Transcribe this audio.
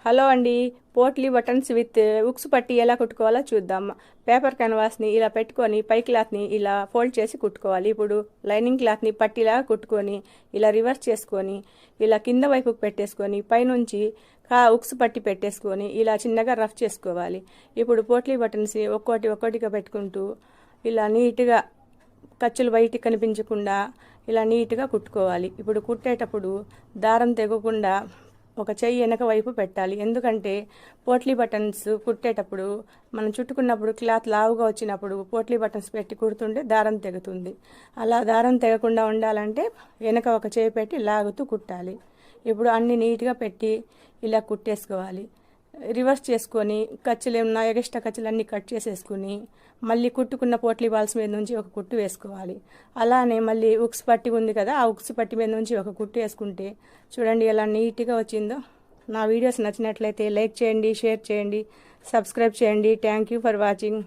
Hello అండి. Potli buttons with ఉక్స్ పట్టి ఎలా కుట్టుకోవాలో చూద్దాం. పేపర్ క్యాన్వాస్ని ఇలా పెట్టుకొని పై క్లాత్ని ఇలా ఫోల్డ్ చేసి కుట్టుకోవాలి. ఇప్పుడు లైనింగ్ క్లాత్ని పట్టిలా కుట్టుకొని ఇలా రివర్స్ చేసుకొని ఇలా కింద వైపుకు పెట్టేసుకొని పైనుంచి ఉక్స్ పట్టి పెట్టేసుకొని ఇలా చిన్నగా రఫ్ చేసుకోవాలి. ఇప్పుడు పోట్లీ బటన్స్ ఒక్కొక్కటిగా పెట్టుకుంటూ ఇలా నీట్గా ఖర్చులు బయటికి కనిపించకుండా ఇలా నీట్గా కుట్టుకోవాలి. ఇప్పుడు కుట్టేటప్పుడు దారం తెగకుండా ఒక చెయ్యి వెనక వైపు పెట్టాలి. ఎందుకంటే పోట్లీ బటన్స్ కుట్టేటప్పుడు మనం చుట్టుకున్నప్పుడు క్లాత్ లావుగా వచ్చినప్పుడు పోట్లీ బటన్స్ పెట్టి కుడుతుంటే దారం తెగుతుంది. అలా దారం తెగకుండా ఉండాలంటే వెనక ఒక చేయి పెట్టి లాగుతూ కుట్టాలి. ఇప్పుడు అన్ని నీట్గా పెట్టి ఇలా కుట్టేసుకోవాలి. రివర్స్ చేసుకొని ఖర్చులు ఏమన్నా ఎక్స్ట్రా ఖర్చులు అన్నీ కట్ చేసేసుకుని మళ్ళీ కుట్టుకున్న పోట్లీ బాల్స్ మీద నుంచి ఒక కుట్టు వేసుకోవాలి. అలానే మళ్ళీ ఉక్స్ పట్టి ఉంది కదా, ఆ ఉక్స్ పట్టి మీద నుంచి ఒక కుట్టు వేసుకుంటే చూడండి ఎలా నీట్గా వచ్చిందో. నా వీడియోస్ నచ్చినట్లయితే లైక్ చేయండి, షేర్ చేయండి, సబ్స్క్రైబ్ చేయండి. Thank you for watching.